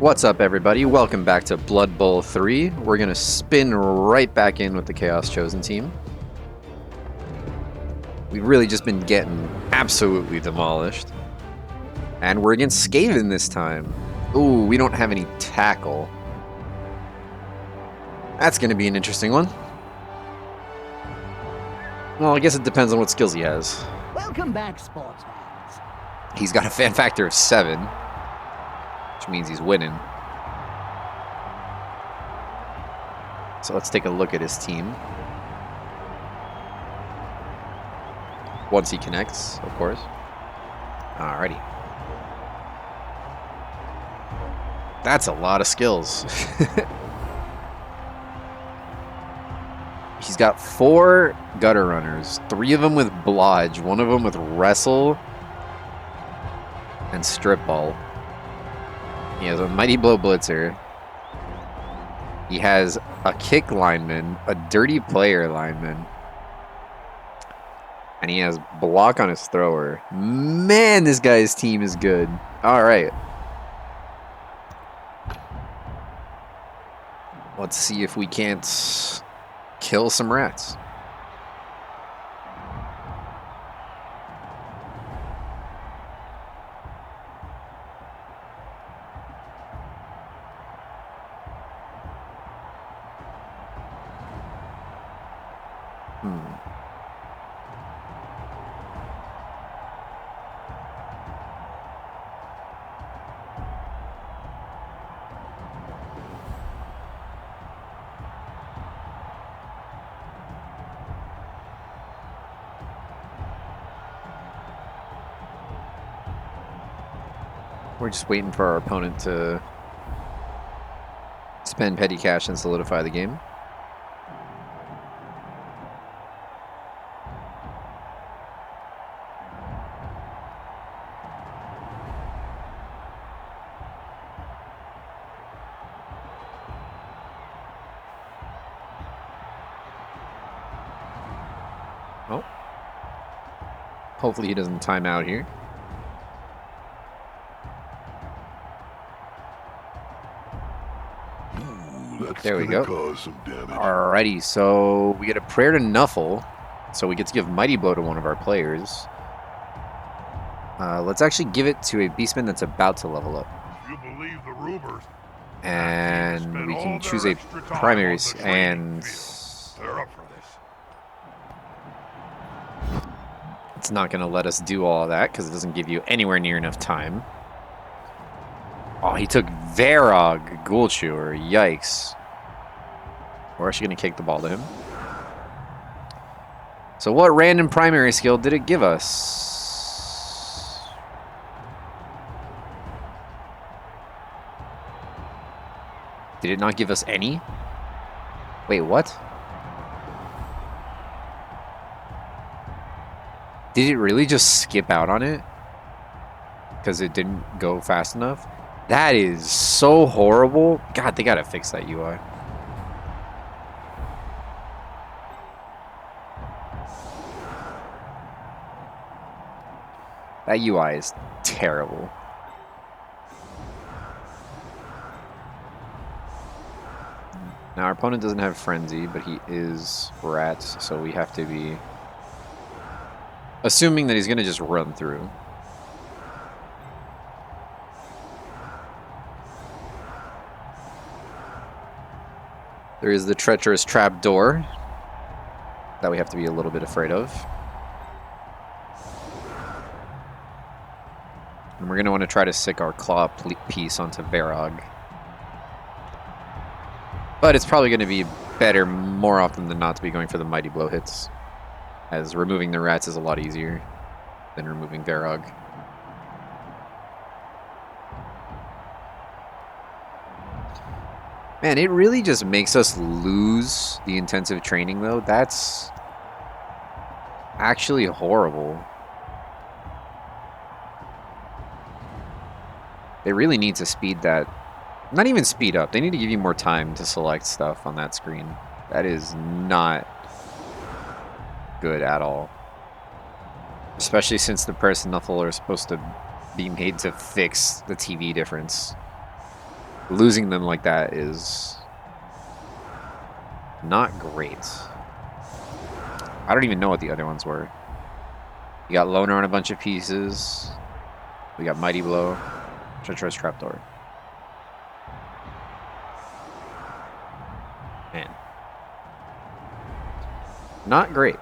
What's up, everybody? Welcome back to Blood Bowl 3. We're going to spin right back in with the Chaos Chosen team. We've really just been getting absolutely demolished. And we're against Skaven this time. Ooh, we don't have any tackle. That's going to be an interesting one. Well, I guess it depends on what skills he has. Welcome back, sports fans. He's got a fan factor of 7, which means he's winning. So let's take a look at his team. Once he connects, of course. Alrighty. That's a lot of skills. He's got 4 gutter runners, 3 of them with blodge, 1 of them with wrestle and strip ball. He has a mighty blow blitzer. He has a kick lineman, a dirty player lineman, and he has block on his thrower. Man, this guy's team is good. All right. Let's see if we can't kill some rats. We're just waiting for our opponent to spend petty cash and solidify the game. Oh. Hopefully he doesn't time out here. There we go. Alrighty, so we get a prayer to Nuffle, so we get to give Mighty Blow to one of our players. Let's actually give it to a Beastman that's about to level up. You believe the rumors? And we can choose a primary, and They're up for this. it's not going to let us do all of that because it doesn't give you anywhere near enough time. Oh, he took Varog Ghoul Chewer. Yikes. We're actually going to kick the ball to him. So what random primary skill did it give us? Did it not give us any? Wait, what? Did it really just skip out on it? Because it didn't go fast enough? That is so horrible. God, they gotta fix that UI. That UI is terrible. Now, our opponent doesn't have Frenzy, but he is Rats, so we have to be assuming that he's going to just run through. There is the treacherous trap door that we have to be a little bit afraid of. And we're going to want to try to sick our claw piece onto Varog. But it's probably going to be better more often than not to be going for the Mighty Blow hits, as removing the rats is a lot easier than removing Varog. Man, it really just makes us lose the intensive training, though. That's actually horrible. They really need to speed that. Not even speed up. They need to give you more time to select stuff on that screen. That is not good at all. Especially since the Press and Nuffle are supposed to be made to fix the TV difference. Losing them like that is not great. I don't even know what the other ones were. You got Loner on a bunch of pieces. We got Mighty Blow. Treacherous Trapdoor. Man. Not great.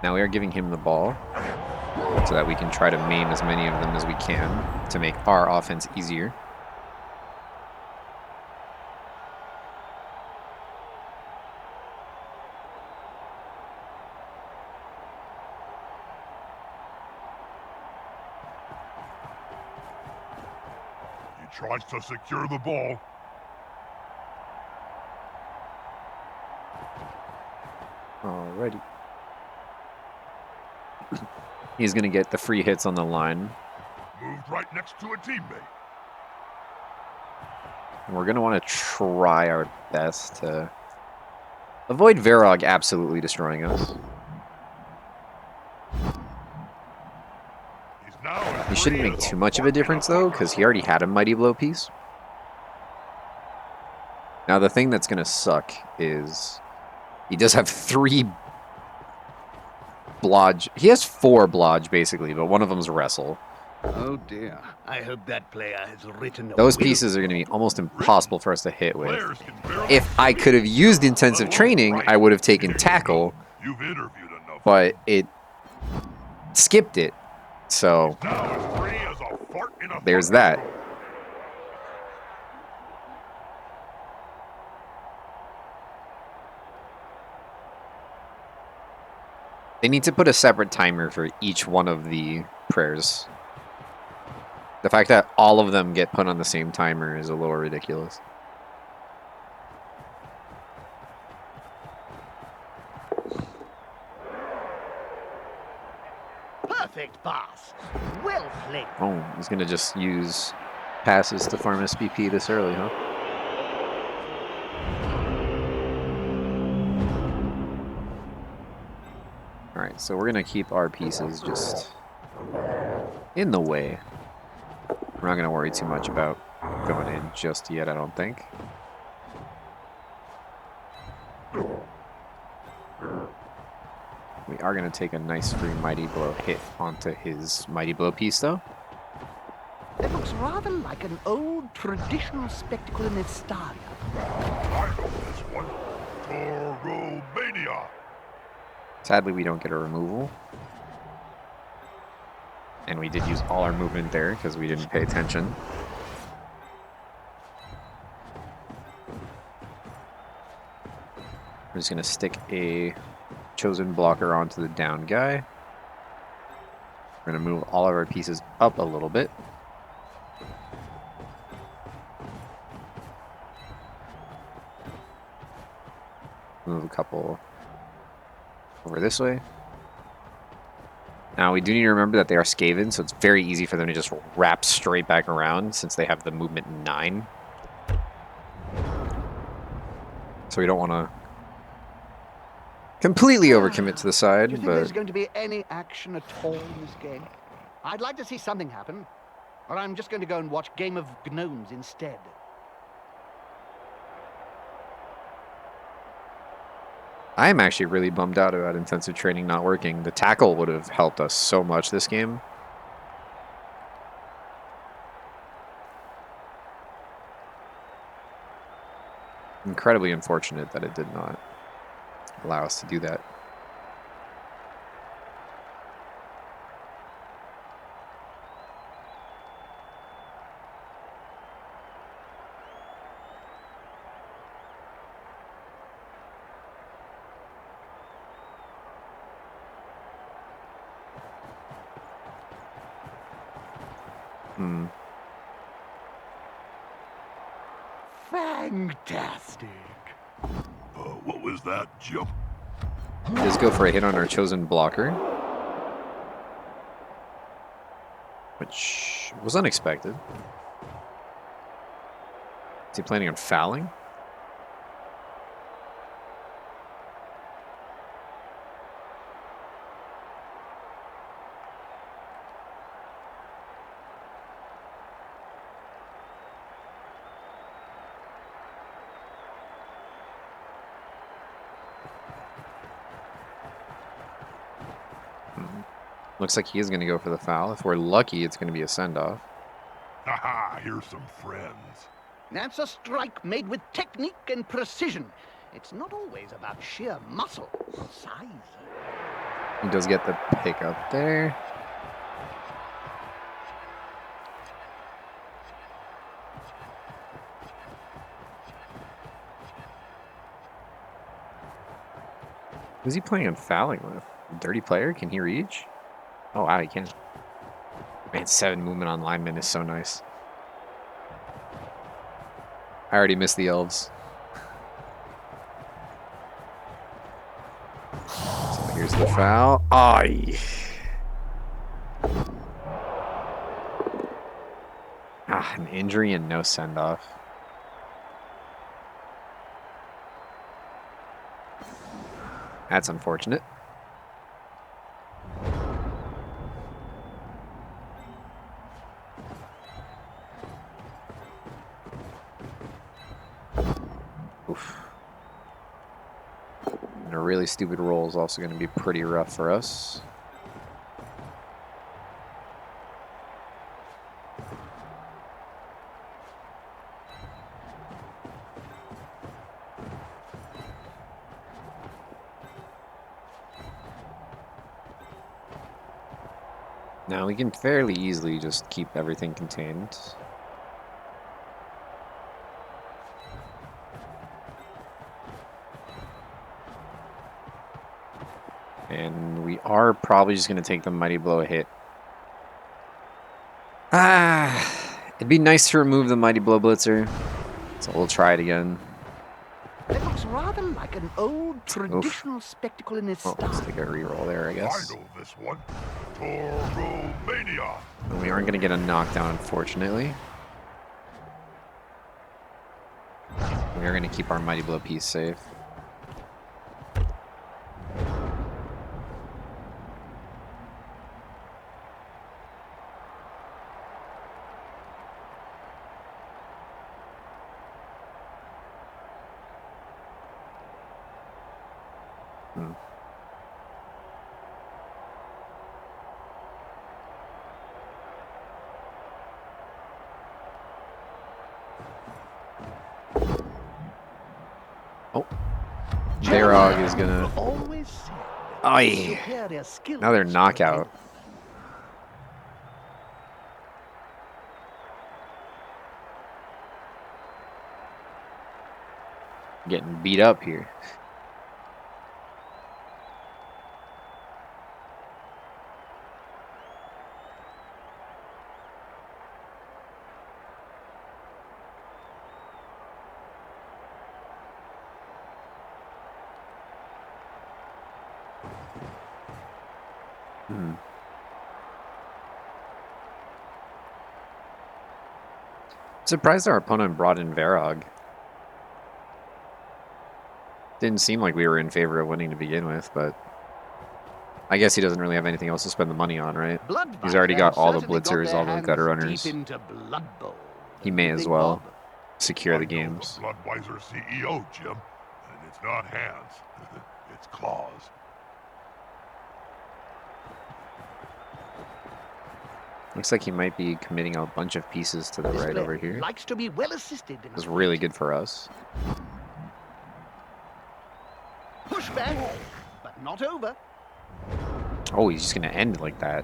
Now we are giving him the ball so that we can try to maim as many of them as we can to make our offense easier. He tries to secure the ball. Alrighty. He's going to get the free hits on the line. Moved right next to a teammate. We're going to want to try our best to avoid Varog absolutely destroying us. He's now He shouldn't make too much of a difference, though, because he already had a Mighty Blow piece. Now, the thing that's going to suck is he does have 3 Blodge. He has 4 Blodge, basically, but one of them's Wrestle. Oh dear. I hope that player has written a Those will. pieces are going to be almost impossible for us to hit with. Players can barely If I could have used intensive training, I would have taken tackle, You've interviewed enough. but it skipped it. So Now as free as a fart in a there's fucking that. room. They need to put a separate timer for each one of the prayers. The fact that all of them get put on the same timer is a little ridiculous. Perfect pass. Well played. Oh, he's going to just use passes to farm SPP this early, huh? Alright, so we're going to keep our pieces just in the way. We're not going to worry too much about going in just yet, I don't think. We are going to take a nice free Mighty Blow hit onto his Mighty Blow piece, though. It looks rather like an old traditional spectacle in Estaria. I know this one. Toromania. Sadly, we don't get a removal. And we did use all our movement there because we didn't pay attention. We're just going to stick a chosen blocker onto the down guy. We're going to move all of our pieces up a little bit. Move a couple over this way. Now, we do need to remember that they are Skaven, so it's very easy for them to just wrap straight back around since they have the movement 9. So we don't want to completely overcommit to the Do side, you think but there's going to be any action at all in this game? I'd like to see something happen, or I'm just going to go and watch Game of Gnomes instead. I am actually really bummed out about intensive training not working. The tackle would have helped us so much this game. Incredibly unfortunate that it did not allow us to do that. Fantastic. What was that, Jump? Just go for a hit on our chosen blocker, which was unexpected. Is he planning on fouling? Looks like he is going to go for the foul. If we're lucky, it's going to be a send-off. Haha, here's some friends. That's a strike made with technique and precision. It's not always about sheer muscle or size. He does get the pick up there. Who's he playing on fouling with? Dirty player? Can he reach? Oh, wow, he can. Man, 7 movement on linemen is so nice. I already missed the elves. So here's the foul. Ay. An injury and no send-off. That's unfortunate. Oof. And a really stupid roll is also going to be pretty rough for us. Now we can fairly easily just keep everything contained. And we are probably just going to take the Mighty Blow hit. It'd be nice to remove the Mighty Blow Blitzer. So we'll try it again. It looks rather like an old traditional spectacle in its Oh, style. let's take a reroll there, I guess. I know this one. Toromania. And we aren't going to get a knockdown, unfortunately. We are going to keep our Mighty Blow piece safe. Oh, Varog is gonna. Always said Aye. superior skills Another to knockout. Getting beat up here. Surprised our opponent brought in Varog. Didn't seem like we were in favor of winning to begin with, but I guess he doesn't really have anything else to spend the money on, right? He's already got all the blitzers, all the gutter runners. He may as well secure the games. I'm the Bloodweiser CEO, Jim. And it's not hands. It's claws. Looks like he might be committing a bunch of pieces to the right over here. Likes to be well assisted. It was really good for us. Push back, but not over. Oh, he's just going to end like that.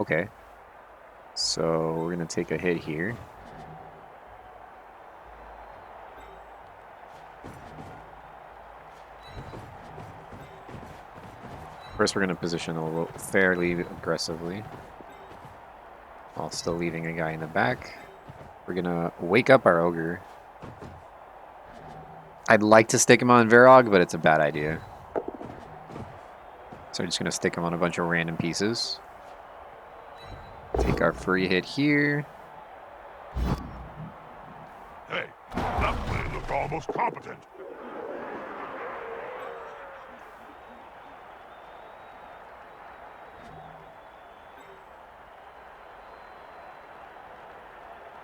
Okay. So we're going to take a hit here. First, we're going to position a little fairly aggressively, while still leaving a guy in the back. We're going to wake up our Ogre. I'd like to stick him on Varog, but it's a bad idea. So we're just going to stick him on a bunch of random pieces. Take our free hit here. Hey, that play looked almost competent.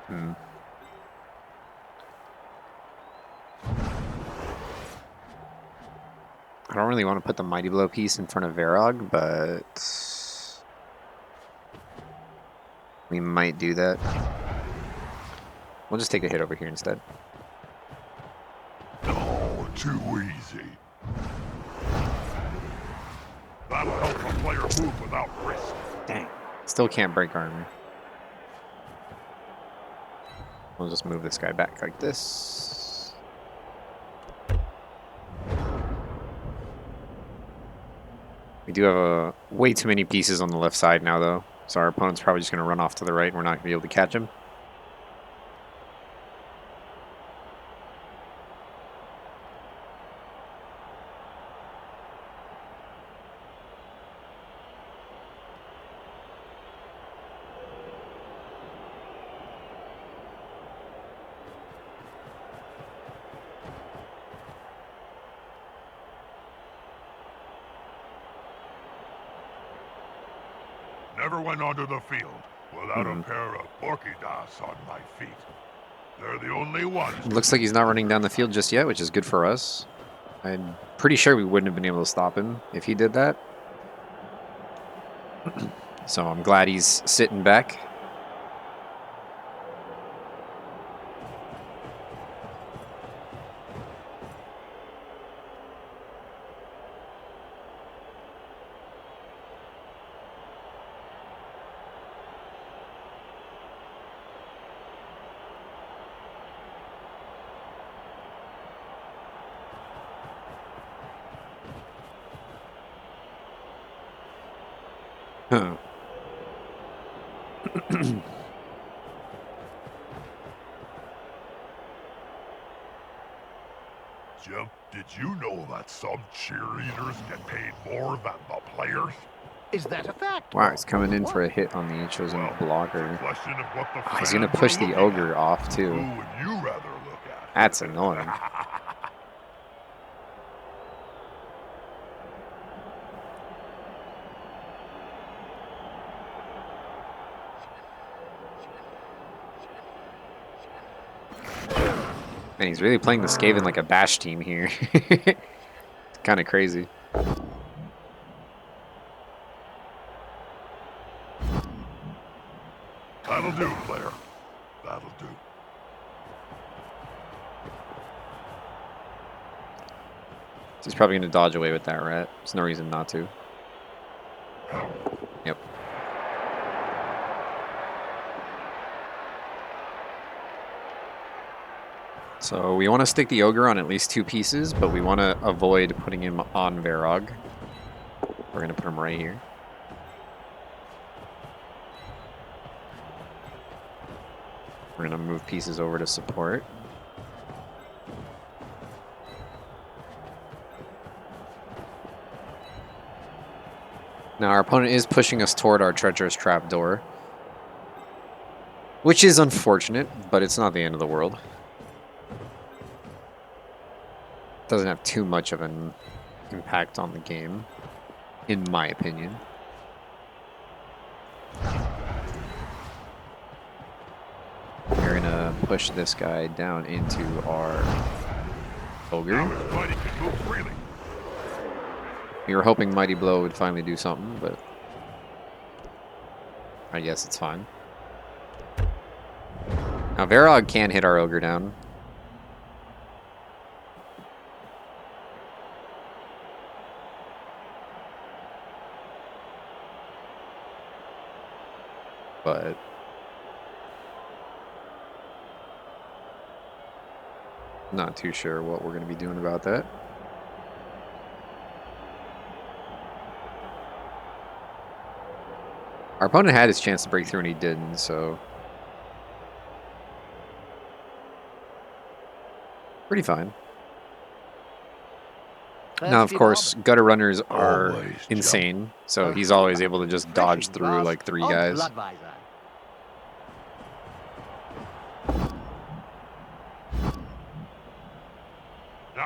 Hmm. I don't really want to put the Mighty Blow piece in front of Varog, but we might do that. We'll just take a hit over here instead. Oh, too easy. That'll help a player move without risk. Dang. Still can't break armor. We'll just move this guy back like this. We do have way too many pieces on the left side now, though. So our opponent's probably just going to run off to the right, and we're not going to be able to catch him. Never went onto the field without a pair of Orkidas on my feet. They're the only ones. Looks like he's not running down the field just yet, which is good for us. I'm pretty sure we wouldn't have been able to stop him if he did that. So I'm glad he's sitting back. Huh. Jim, did you know that some cheerleaders get paid more than the players? Is that a fact? Wow, he's coming in for a hit on the chosen Well, blocker. it's a question of what the Oh, he's going to fans push are the looking ogre at. off, Who too. would you rather look at? That's annoying. Man, he's really playing the Skaven like a bash team here. It's kind of crazy. That'll do, player. That'll do. He's probably going to dodge away with that rat. There's no reason not to. Yep. So we want to stick the ogre on at least 2 pieces, but we want to avoid putting him on Varog. We're going to put him right here. We're going to move pieces over to support. Now our opponent is pushing us toward our treacherous trapdoor, which is unfortunate, but it's not the end of the world. Doesn't have too much of an impact on the game, in my opinion. We're gonna push this guy down into our ogre. Now his body can move freely. We were hoping Mighty Blow would finally do something, but I guess it's fine. Now Varog can hit our ogre down. But not too sure what we're going to be doing about that. Our opponent had his chance to break through and he didn't, so pretty fine. Now, of course, gutter runners are Always jump. insane, so he's always able to just dodge through like 3 guys.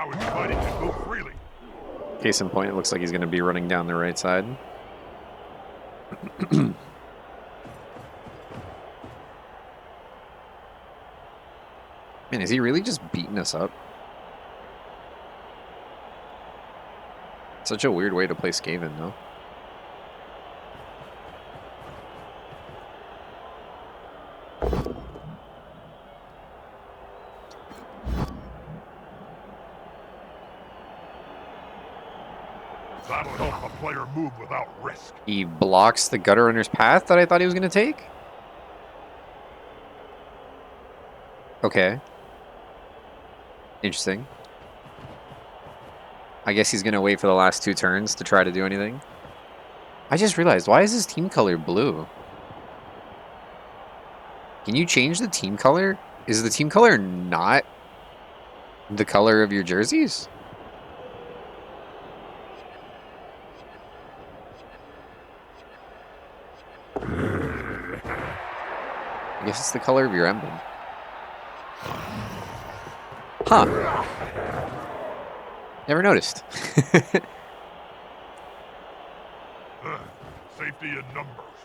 Now everybody can move freely. Case in point, it looks like he's going to be running down the right side. Man, is he really just beating us up? Such a weird way to play Skaven, though. That'll help a player move without risk. He blocks the Gutter Runner's path that I thought he was going to take? Okay. Interesting. I guess he's going to wait for the last 2 turns to try to do anything. I just realized, why is his team color blue? Can you change the team color? Is the team color not the color of your jerseys? I guess it's the color of your emblem. Huh. Never noticed. Safety in numbers.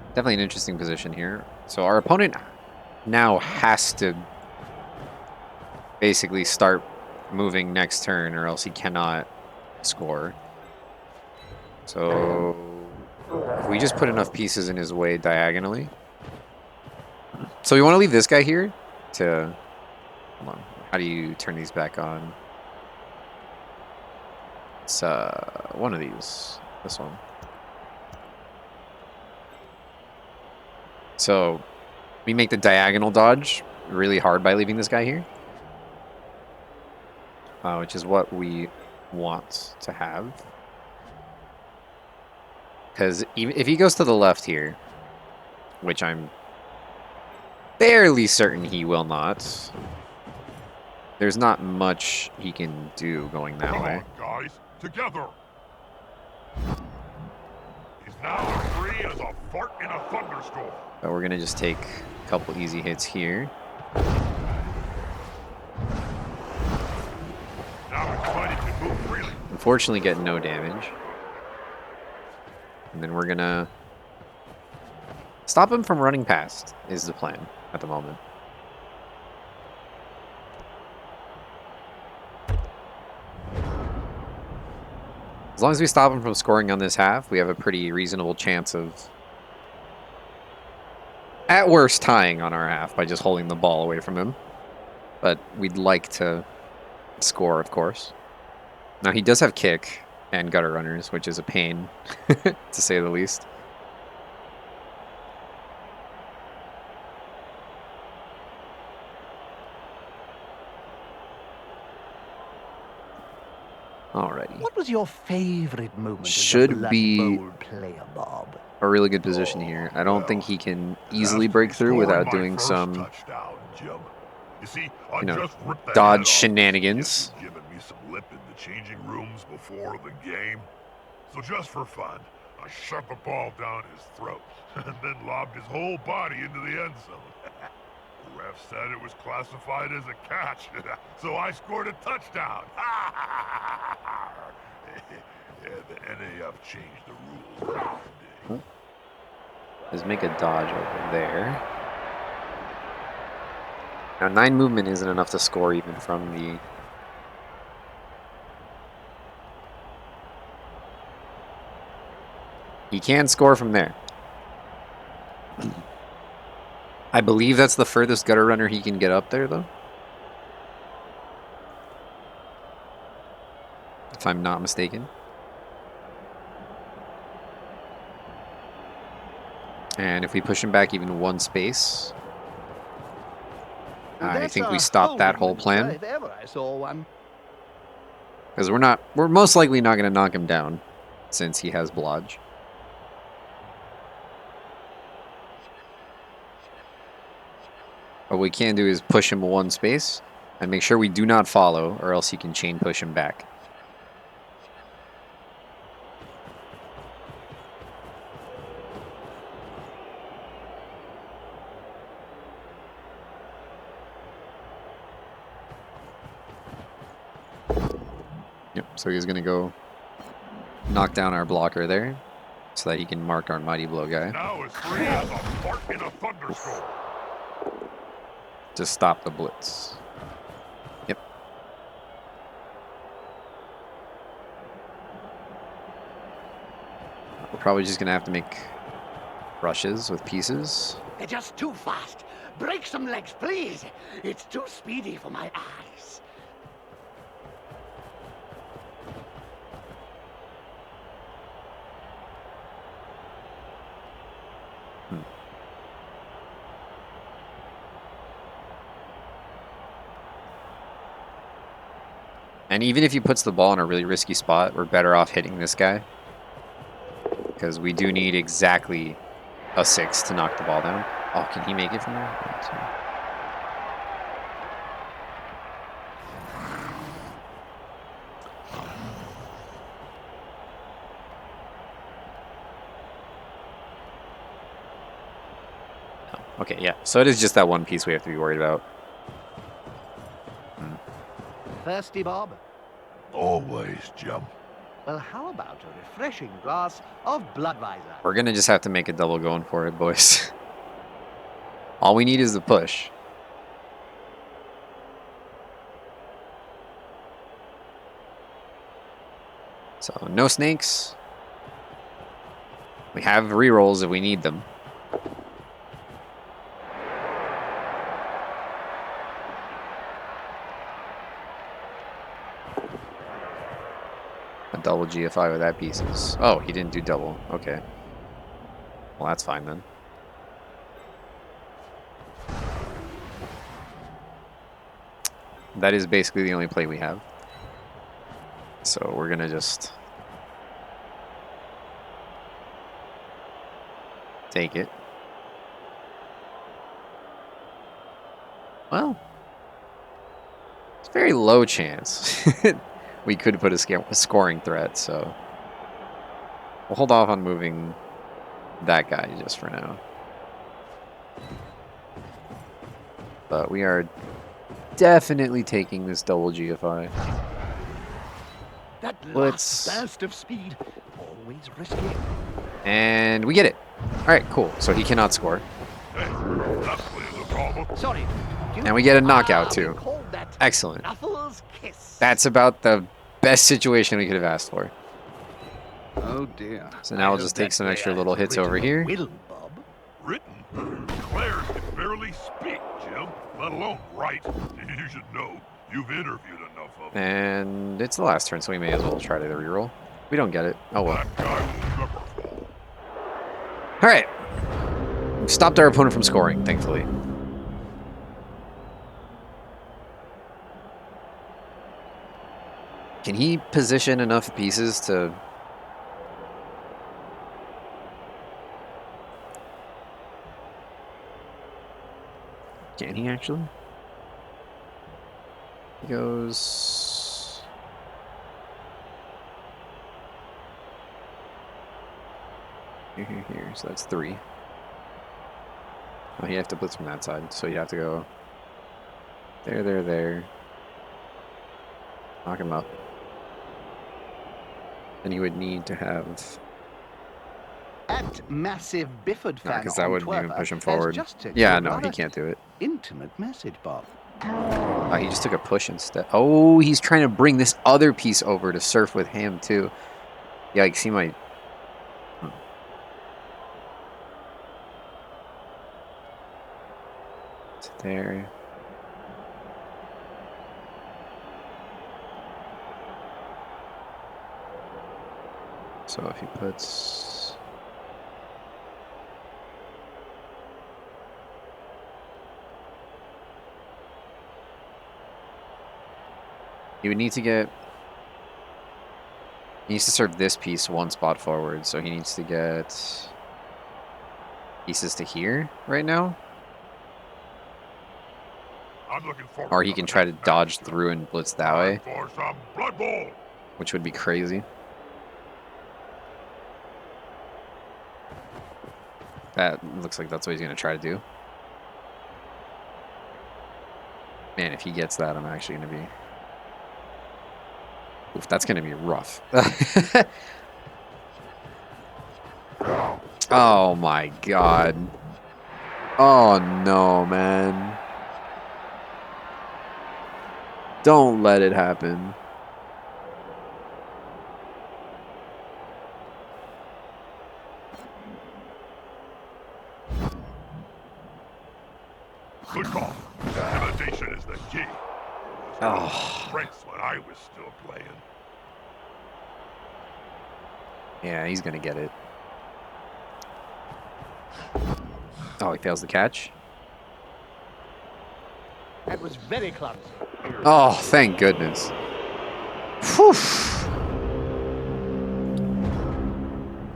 Definitely an interesting position here. So our opponent now has to basically start moving next turn or else he cannot score. So if we just put enough pieces in his way diagonally. So we want to leave this guy here to... Hold on. How do you turn these back on? It's one of these. This one. So we make the diagonal dodge really hard by leaving this guy here. Which is what we want to have. Because if he goes to the left here, which I'm fairly certain he will not, there's not much he can do going that way. Come on, guys, together. He's now as free as a fart in a thunderstorm. But we're gonna just take a couple easy hits here. Now everybody can move freely. Unfortunately, get no damage. And then we're gonna stop him from running past, is the plan at the moment. As long as we stop him from scoring on this half, we have a pretty reasonable chance of, at worst, tying on our half by just holding the ball away from him. But we'd like to score, of course. Now, he does have kick and gutter runners, which is a pain, to say the least. Alrighty. What was your favorite moment Should in the Blood be Bowl, player Bob? A really good position here. I don't think he can easily break through without doing some, Touchdown, Jim. You see, I you know, just ripped the dodge head off shenanigans. this kid giving me some lip in the changing rooms before the game. So just for fun, I shoved the ball down his throat and then lobbed his whole body into the end zone. The ref said it was classified as a catch, so I scored a touchdown. Yeah, the NAF changed the rules today. Let's make a dodge over there. Now, 9 movement isn't enough to score even from the... He can score from there. I believe that's the furthest gutter runner he can get up there, though. If I'm not mistaken. And if we push him back even 1 space, I think we stop that whole plan. If ever I saw one. Because we're most likely not going to knock him down since he has blodge. What we can do is push him 1 space and make sure we do not follow, or else he can chain push him back. Yep, so he's going to go knock down our blocker there so that he can mark our mighty blow guy. Now as free as a fart in a thunderstorm. To stop the blitz. Yep. We're probably just going to have to make rushes with pieces. They're just too fast. Break some legs, please. It's too speedy for my eyes. And even if he puts the ball in a really risky spot, we're better off hitting this guy. Because we do need exactly a 6 to knock the ball down. Oh, can he make it from there? No. Okay, yeah. So it is just that one piece we have to be worried about. Thirsty, Bob? Always, Jim. Well, how about a refreshing glass of Bloodweiser? We're going to just have to make a double going for it, boys. All we need is the push. So, no snakes. We have rerolls if we need them. A double GFI with that pieces. Oh, he didn't do double. Okay. Well, that's fine then. That is basically the only play we have. So we're going to just take it. Well, it's a very low chance. We could put a scoring threat, so we'll hold off on moving that guy just for now. But we are definitely taking this double GFI. That Let's- last burst of speed, always risky. And we get it. All right, cool. So he cannot score. Hey, that clears the problem. Sorry. And we get a knockout, too. We called that Excellent. Knuckles kiss. That's about the best situation we could have asked for. Oh dear. So now we'll just take some extra little hits over here. Will, Bob. Written? Claire can barely speak, Jim, let alone write. You should know. You've interviewed enough of them. And it's the last turn, so we may as well try to reroll. We don't get it. Oh well. That guy will never fall. All right. We've stopped our opponent from scoring, thankfully. Can he position enough pieces to... Can he actually? He goes... Here. So that's 3. Oh, you have to blitz from that side, so you have to go there. Knock him up. And you would need to have... At Massive Bifford fan because that on wouldn't even Twitter push him has forward. just sent Yeah, you a no, he rather can't do it. Intimate message, Bob. Oh, he just took a push instead. Oh, he's trying to bring this other piece over to surf with him, too. Yikes, he might... There. So if he puts... He would need to get... He needs to serve this piece one spot forward, so he needs to get pieces to here right now. I'm looking forward Or he can try to dodge through and blitz that way, for some Blood Bowl. which would be crazy. That looks like that's what he's going to try to do. Man, if he gets that, I'm actually going to be Oof, that's going to be rough. Oh my god. Oh no, man. Don't let it happen. Good call. Imitation is the key. Oh. Strengths when I was still playing. Yeah, he's going to get it. Oh, he fails the catch. That was very clumsy. Oh, thank goodness. Whew.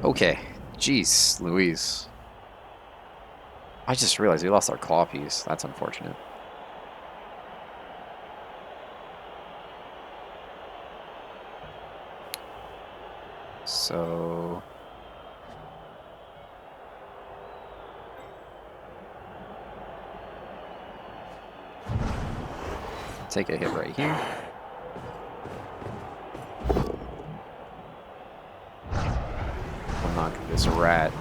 Okay. Jeez, Louise. I just realized we lost our claw piece. That's unfortunate. So... take a hit right here. I'll knock this rat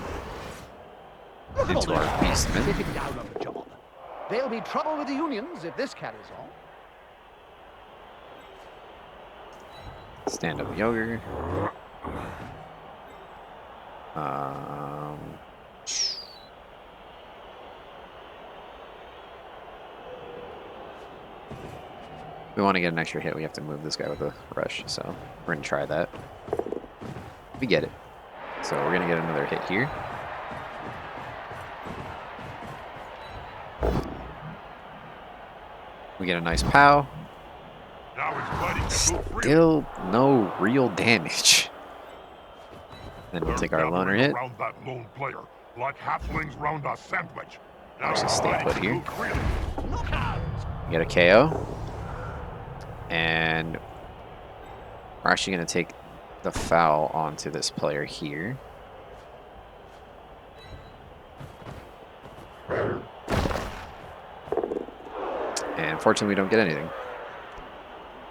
Look at all into this our beastman. sitting down on the job. There'll be trouble with the unions if this carries on. Stand up yoga. We want to get an extra hit, we have to move this guy with a rush, so we're going to try that. We get it. So we're going to get another hit here. We get a nice pow. Now it's fighting to move freely. Still no real damage. Then we'll take our They're loner gathering hit. around that lone player, like halflings round a sandwich. Now I'll just it's stay fighting put to here. move freely. Look out! Get a KO. And we're actually going to take the foul onto this player here. And unfortunately, we don't get anything.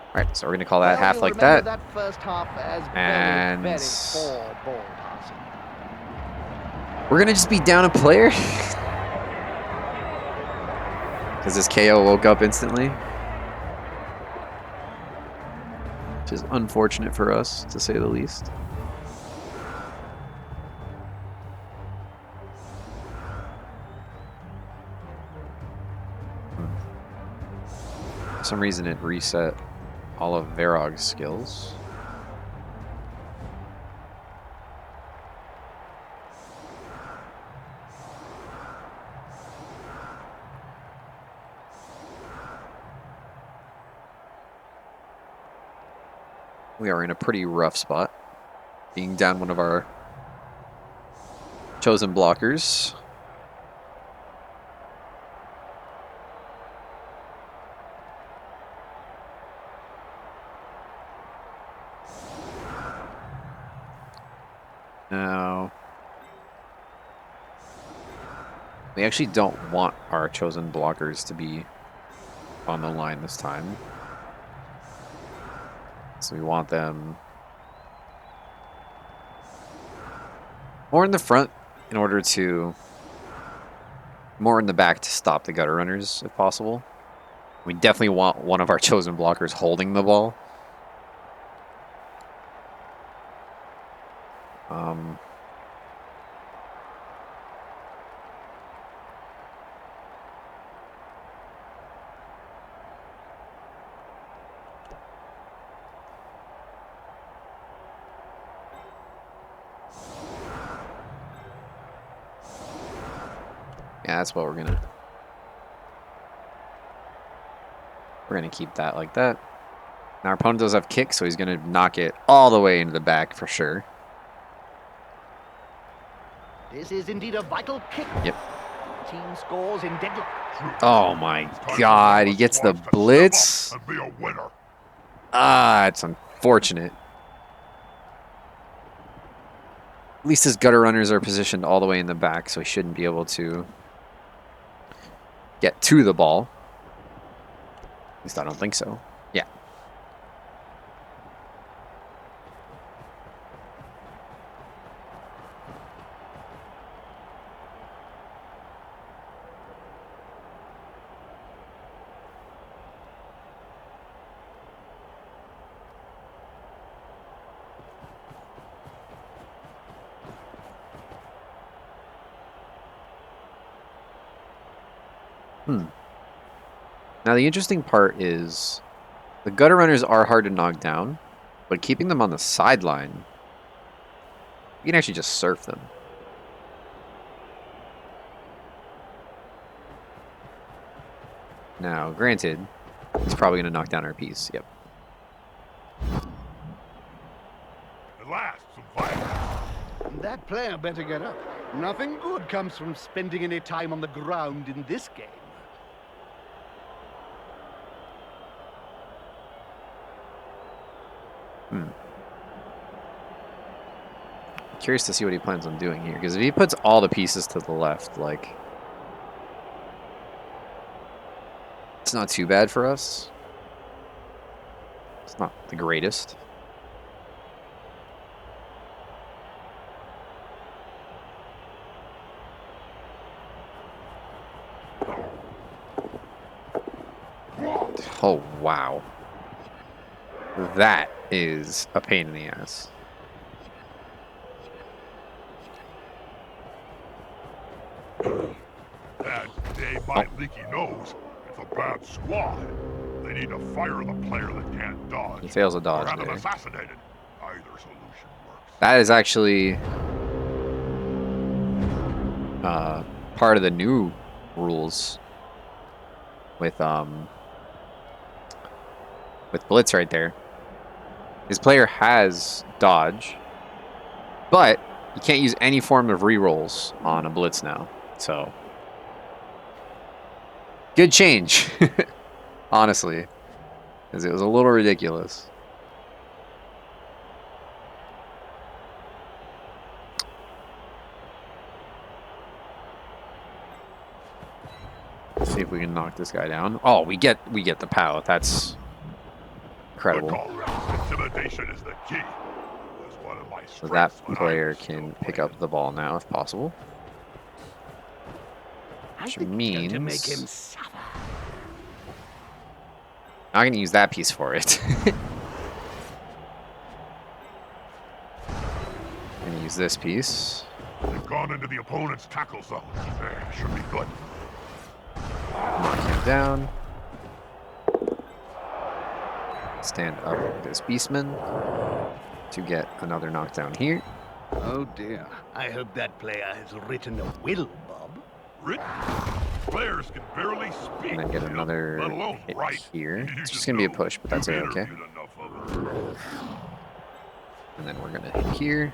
Alright, so we're going to call that Well, half you'll like remember that. that first half as And- very poor ball passing. We're going to just be down a player. Because this KO woke up instantly. Which is unfortunate for us, to say the least. For some reason it reset all of Varog's skills. We are in a pretty rough spot, being down one of our chosen blockers. Now, we actually don't want our chosen blockers to be on the line this time. So we want them more in the front in order to... more in the back to stop the gutter runners, if possible. We definitely want one of our chosen blockers holding the ball. Yeah, that's what we're gonna keep that like that. Now our opponent does have kick, so he's gonna knock it all the way into the back for sure. This is indeed a vital kick. Yep. Team scores in deadlock. Oh my It's time for god, he Dallas gets the Swans to step blitz. up and be a winner. Ah, it's unfortunate. At least his gutter runners are positioned all the way in the back, so he shouldn't be able to get to the ball. At least I don't think so. Yeah. Now the interesting part is the gutter runners are hard to knock down, but keeping them on the sideline, you can actually just surf them. Now, granted, he's probably going to knock down our piece. Yep. At last, some fire. That player better get up. Nothing good comes from spending any time on the ground in this game. Curious to see what he plans on doing here, because if he puts all the pieces to the left, like, it's not too bad for us. It's not the greatest. Oh, wow. That is a pain in the ass. Bad day by Leaky Nose. It's a bad squad. They need to fire the player that can't dodge. He fails a Or dodge have him there. assassinated. Either solution works. That is actually part of the new rules with Blitz right there. His player has dodge, but you can't use any form of rerolls on a Blitz now. So good change, honestly, because it was a little ridiculous. Let's see if we can knock this guy down. Oh, we get the POW. That's incredible. Intimidation is the key. It was one of my So that strengths when I player was still can pick playing. up the ball now if possible. I Which think it's going to make means- him suffer. I'm going to use that piece for it. I'm going to use this piece. They've gone into the opponent's tackle zone. There, should be good. Knock him down. Stand up with this Beastman to get another knockdown here. Oh dear. I hope that player has written a will, Bob. Written. Players can barely speak. And then get you know, another let alone hit write. here. You It's just just going to be a know push, but that's you've okay. interviewed enough of them. And then we're going to hit here.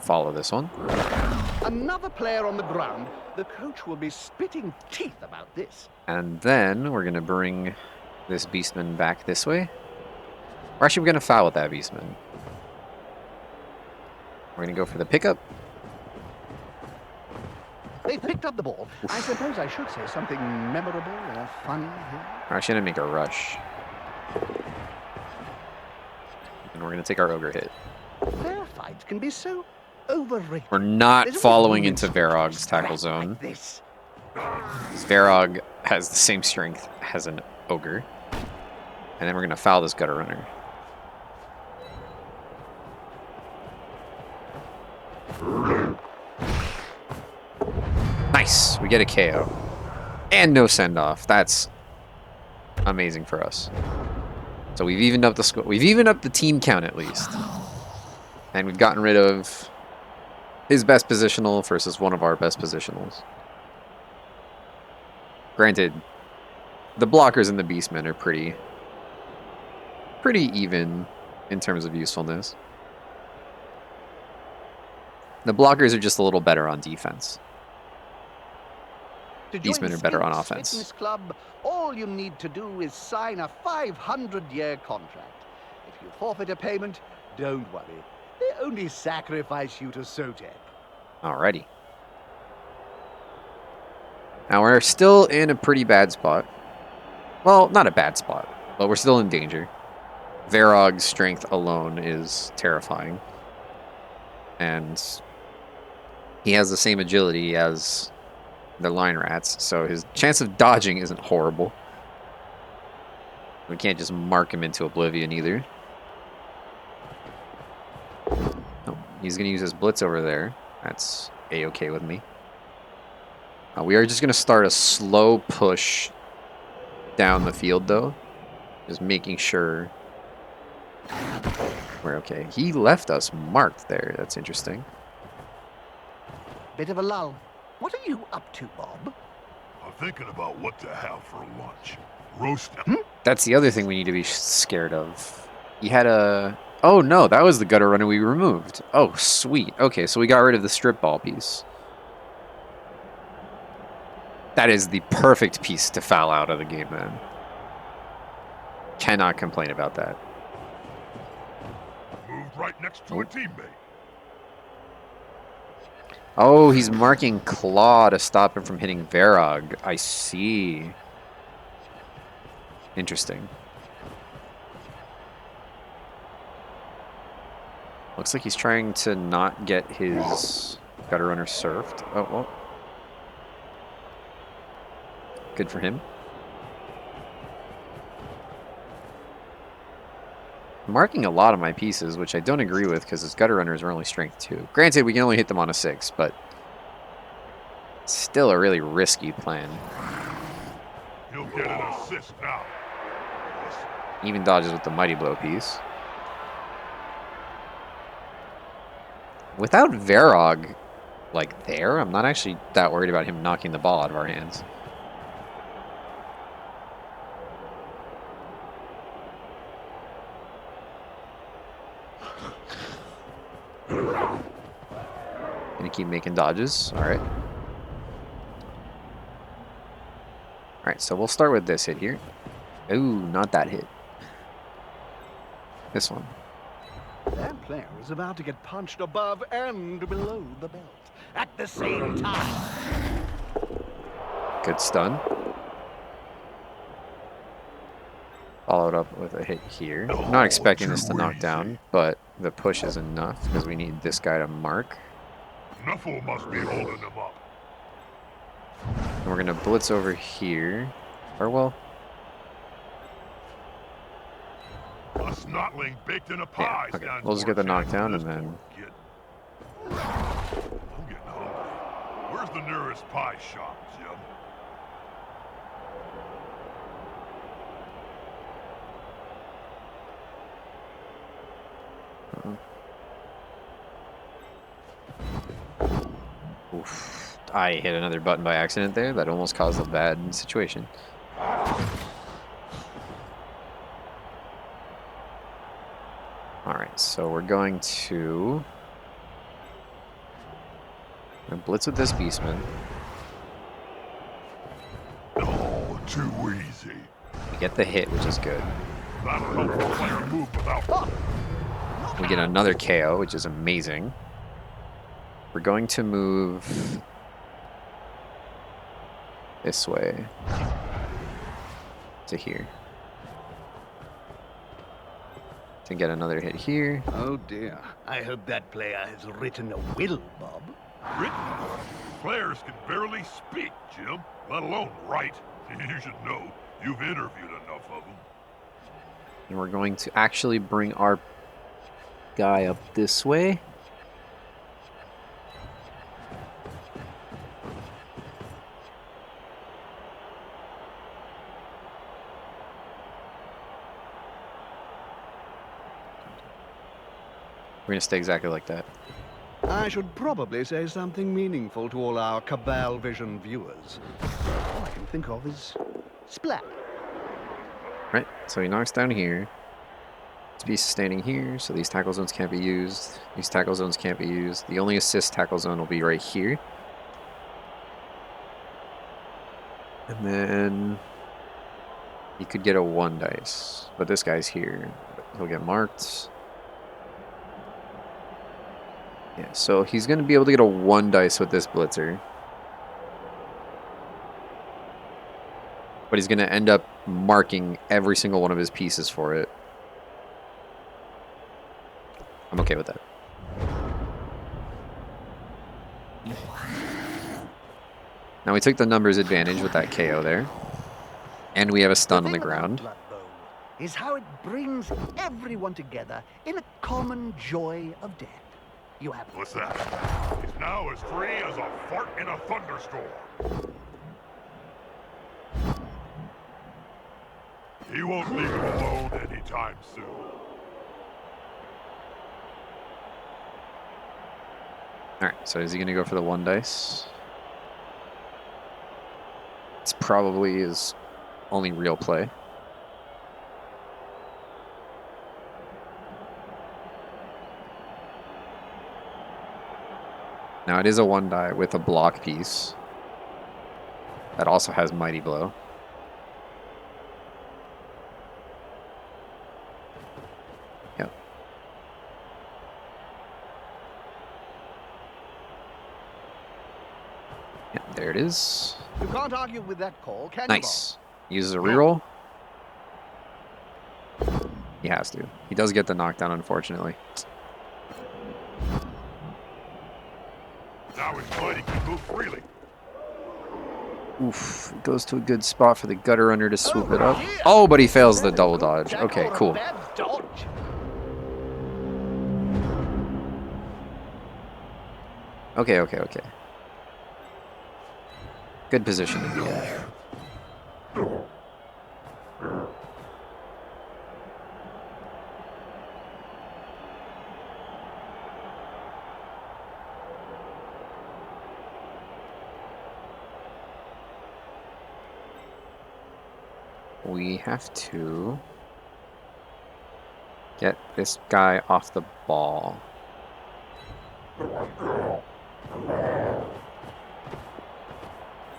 Follow this one. Another player on the ground. The coach will be spitting teeth about this. And then we're going to bring this Beastman back this way. Or actually, we're going to foul with that Beastman. We're going to go for the pickup. They've picked up the ball. I suppose I should say something memorable or funny here. We're actually going to make a rush. And we're going to take our Ogre hit. Fair fights can be so overrated. We're not There's only following room into in Varog's scrap tackle zone. Like this. Because Varog has the same strength as an Ogre. And then we're going to foul this Gutter Runner. Nice. We get a KO. And no send-off. That's amazing for us. So we've evened up the score. We've evened up the team count at least. And we've gotten rid of his best positional versus one of our best positionals. Granted, the blockers and the Beastmen are pretty even in terms of usefulness. The blockers are just a little better on defense. To join Beastmen are better on Sphinx offense. Fitness Club, all you need to do is sign a 500-year contract. If you forfeit a payment, don't worry. They only sacrifice you to Sotep. Alrighty. Now we're still in a pretty bad spot. Well, not a bad spot, but we're still in danger. Varog's strength alone is terrifying. And he has the same agility as the line rats, so his chance of dodging isn't horrible. We can't just mark him into oblivion either. Oh, he's going to use his blitz over there. That's a-okay with me. We are just going to start a slow push down the field, though. Just making sure we're okay. He left us marked there. That's interesting. Bit of a lull. What are you up to, Bob? I'm thinking about what to have for lunch. Roast. That's the other thing we need to be scared of. He had a... Oh, no, that was the gutter runner we removed. Oh, sweet. Okay, so we got rid of the strip ball piece. That is the perfect piece to foul out of the game, man. Cannot complain about that. Moved right next to a teammate. Oh, he's marking Claw to stop him from hitting Verog. I see. Interesting. Looks like he's trying to not get his gutter runner surfed. Oh, well. Good for him. Marking a lot of my pieces, which I don't agree with because his gutter runners are only strength 2. Granted, we can only hit them on a 6, but still a really risky plan. He'll get an assist now. Even dodges with the Mighty Blow piece. Without Verog, like, there, I'm not actually that worried about him knocking the ball out of our hands. Gonna keep making dodges. Alright. Alright, so we'll start with this hit here. Ooh, not that hit. This one. That player is about to get punched above and below the belt at the same time. Good stun. Followed up with a hit here. I'm not expecting this to knock down, but the push is enough because we need this guy to mark. Nuffle must be holding him up. And we're going to blitz over here. Or, well... A snotling baked in a pie. Yeah, okay. We'll just get the knockdown and then... I'm getting hungry. Where's the nearest pie shop, Jim? Oof. I hit another button by accident there. That almost caused a bad situation. Alright, so we're going to blitz with this Beastman. Oh, too easy. We get the hit, which is good. That'll help the player move without... We get another KO, which is amazing. We're going to move this way to here to get another hit here. Oh dear. I hope that player has written a will, Bob. Written? Players can barely speak, Jim, let alone write. You should know. You've interviewed enough of them. And we're going to actually bring our guy up this way. We're going to stay exactly like that. I should probably say something meaningful to all our Cabal Vision viewers. All I can think of is splat. Right, so he knocks down here. This piece is standing here, so these tackle zones can't be used. These tackle zones can't be used. The only assist tackle zone will be right here. And then he could get a 1 dice, but this guy's here. He'll get marked. Yeah, so he's going to be able to get a 1 dice with this blitzer. But he's going to end up marking every single one of his pieces for it. I'm okay with that. Now we took the numbers advantage with that KO there. And we have a stun on the ground. Blood Bowl is how it brings everyone together in a common joy of death. You have... What's that? He's now as free as a fart in a thunderstorm. He won't leave him alone anytime soon. Alright, so is he going to go for the 1 dice? It's probably his only real play. Now it is a 1 die with a block piece. That also has Mighty Blow. Yep. Yep, there it is. You can't argue with that call, can you, Nice. Uses a reroll. He has to. He does get the knockdown, unfortunately. Now his body can move freely. Oof. It goes to a good spot for the gutter runner to swoop it up. Oh, but he fails the double dodge. Okay, cool. Okay, okay, okay. Good position in the end. We have to get this guy off the ball. We're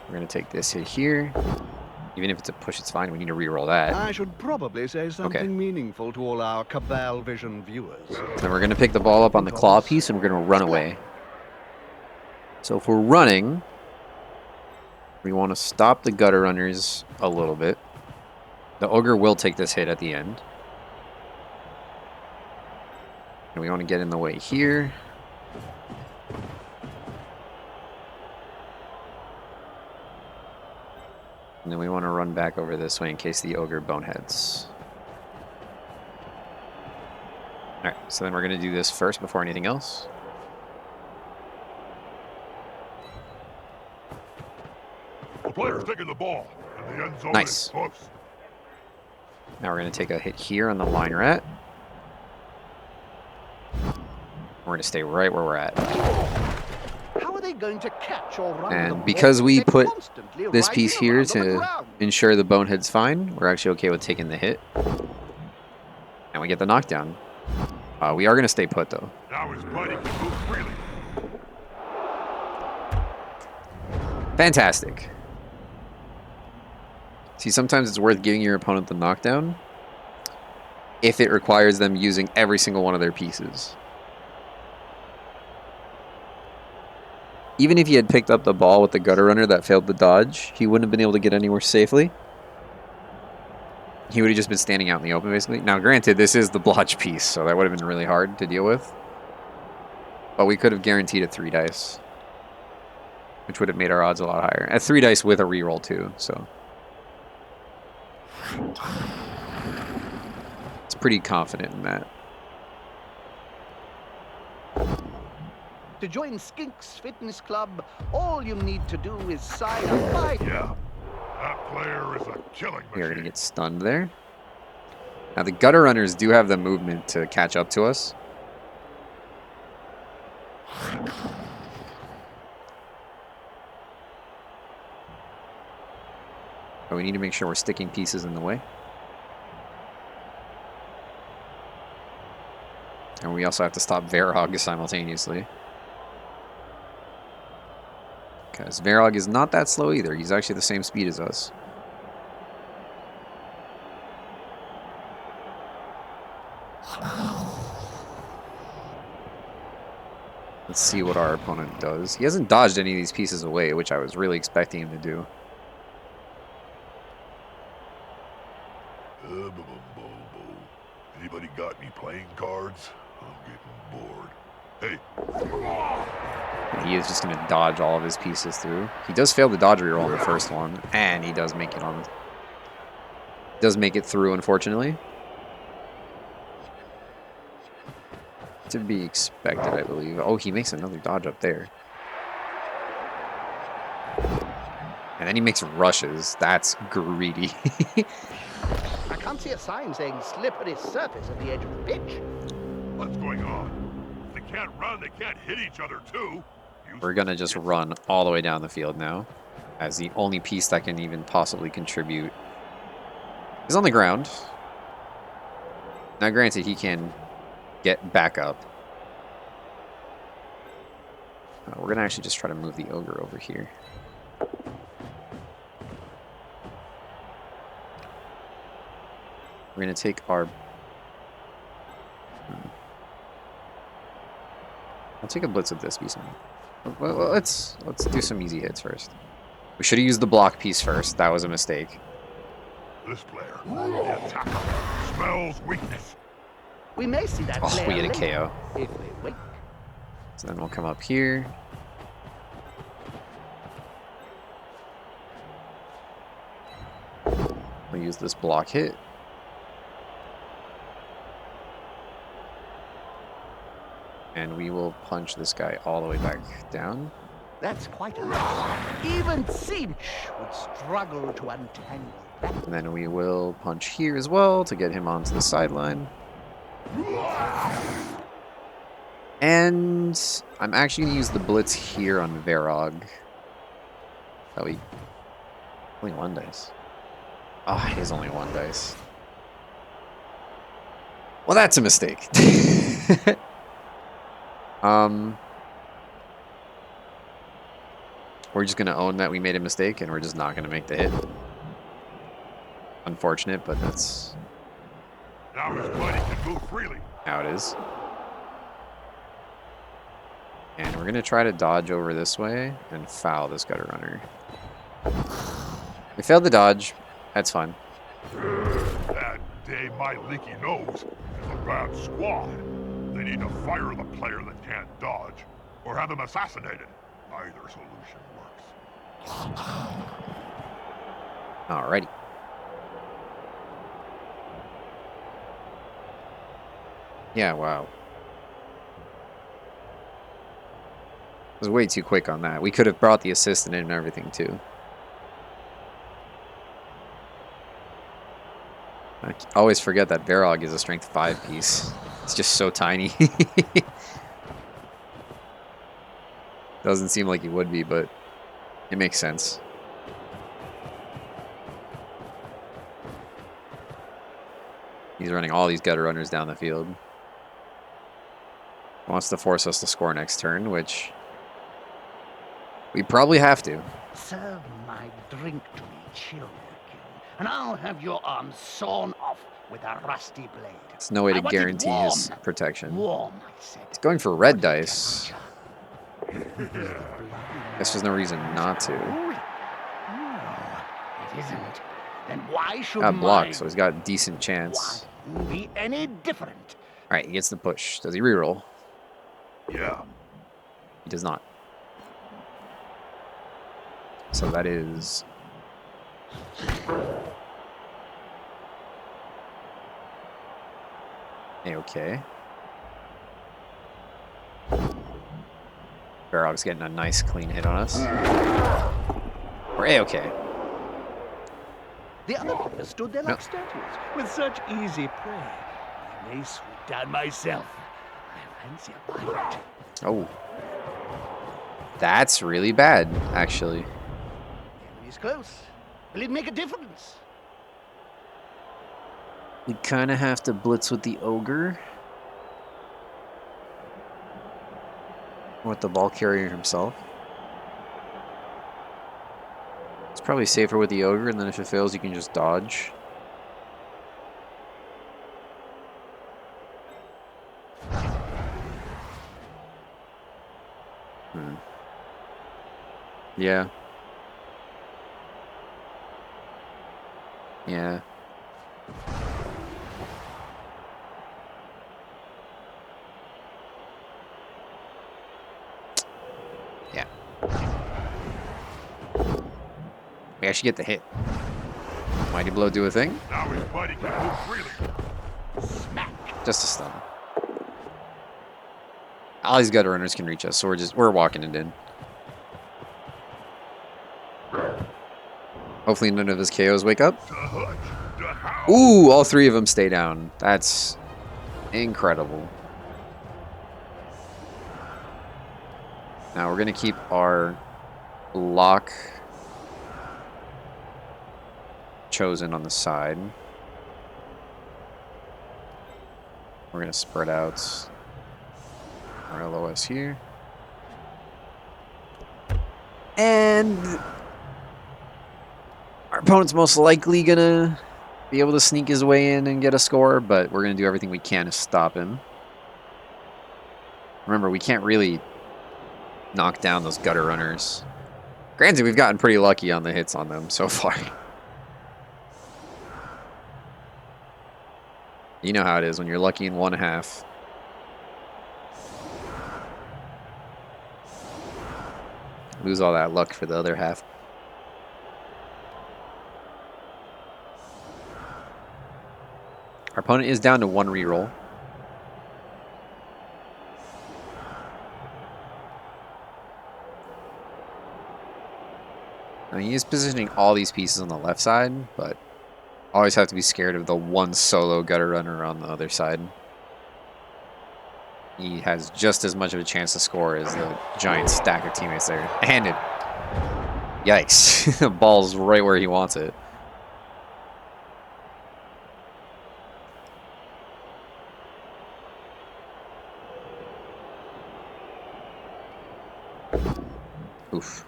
going to take this hit here. Even if it's a push, it's fine. We need to reroll that. I should probably say something meaningful to all our Cabal Vision viewers. Then we're going to pick the ball up on the claw piece and we're going to run away. So if we're running, we want to stop the gutter runners a little bit. The ogre will take this hit at the end. And we want to get in the way here. And then we want to run back over this way in case the ogre boneheads. Alright, so then we're going to do this first before anything else. The player's taking the ball, and the end zone Nice. is close. Now we're going to take a hit here on the line rat. We're going to stay right where we're at. How are they going to catch or run And the because ball? we They're put constantly this riding piece here around on the to ground. ensure the bonehead's fine, we're actually okay with taking the hit. And we get the knockdown. We are going to stay put, though. Now his body can move freely. Fantastic. See, sometimes it's worth giving your opponent the knockdown if it requires them using every single one of their pieces. Even if he had picked up the ball with the gutter runner that failed the dodge, he wouldn't have been able to get anywhere safely. He would have just been standing out in the open, basically. Now, granted, this is the blotch piece, so that would have been really hard to deal with. But we could have guaranteed a 3 dice, which would have made our odds a lot higher. At 3 dice with a reroll, too, so... It's pretty confident in that. To join Skink's Fitness Club, all you need to do is sign a 5... Yeah, that player is a killing We are going to machine. get stunned there. Now, the gutter runners do have the movement to catch up to us. But we need to make sure we're sticking pieces in the way. And we also have to stop Varog simultaneously. Because Varog is not that slow either. He's actually the same speed as us. Let's see what our opponent does. He hasn't dodged any of these pieces away, which I was really expecting him to do. Anybody got any playing cards? I'm getting bored. Hey, And he is just going to dodge all of his pieces through. He does fail the dodge reroll on the first one, and he does make it on. Does make it through, unfortunately. To be expected, I believe. Oh, he makes another dodge up there. And then he makes rushes. That's greedy. I can't see a sign saying slippery surface at the edge of the pitch. What's going on? If they can't run, they can't hit each other too. We're going to just run all the way down the field now, as the only piece that can even possibly contribute is on the ground. Now, granted, he can get back up. We're going to actually just try to move the ogre over here. We're going to take our... I'll take a blitz with this piece. Well, let's do some easy hits first. We should have used the block piece first. That was a mistake. This player, the attacker, smells weakness. We may see that Oh, player we get a later, KO. if they wait. So then we'll come up here. We'll use this block hit. And we will punch this guy all the way back down. That's quite a lot. Even Cinch would struggle to untangle that. And then we will punch here as well to get him onto the sideline. And I'm actually going to use the blitz here on Varog. That we... Only one dice. Ah, it is only one dice. Well, that's a mistake. We're just going to own that we made a mistake, and we're just not going to make the hit. Unfortunate, but that's Now his body can move freely. how it is. And we're going to try to dodge over this way and foul this gutter runner. We failed the dodge. That's fine. That day, my leaky nose is a bad squad. They need to fire the player that can't dodge, or have him assassinated. Either solution works. Alrighty. Yeah, wow. It was way too quick on that. We could have brought the assistant in and everything too. I always forget that Varog is a strength 5 piece. It's just so tiny. Doesn't seem like he would be, but it makes sense. He's running all these gutter runners down the field. Wants to force us to score next turn, which we probably have to. Serve my drink to me, Chilkin, and I'll have your arm sawn off with a rusty blade. There's no way to I want it guarantee warm. his protection. Warm, I said. He's going for red dice. Guess there's no reason not to. No, it isn't. Then why should Got blocked, mine so he's got a decent chance. be any different? Alright, he gets the push. Does he reroll? Yeah. He does not. So that is... A-okay. Varog's getting a nice clean hit on us. We're A-okay. The other players stood there like statues, with such easy prey. I may swoop down myself. I fancy a bite. Oh. That's really bad, actually. Enemy's close. Will it make a difference? We kind of have to blitz with the ogre. With the ball carrier himself. It's probably safer with the ogre, and then if it fails, you can just dodge. Yeah. Yeah. Yeah. We actually get the hit. Mighty Blow do a thing? Now his body can move freely. Smack. Just a stun. All these gutter runners can reach us, so we're walking it in. Hopefully none of his KOs wake up. Ooh, all 3 of them stay down. That's incredible. Now we're gonna keep our lock chosen on the side. We're gonna spread out our LOS here. And our opponent's most likely gonna be able to sneak his way in and get a score, but we're gonna do everything we can to stop him. Remember, we can't really knock down those gutter runners. Granted, we've gotten pretty lucky on the hits on them so far. You know how it is when you're lucky in one half. Lose all that luck for the other half. Our opponent is down to 1 reroll. Now he is positioning all these pieces on the left side, but always have to be scared of the one solo gutter runner on the other side. He has just as much of a chance to score as the giant stack of teammates there. And it... Yikes. The ball's right where he wants it. Oof.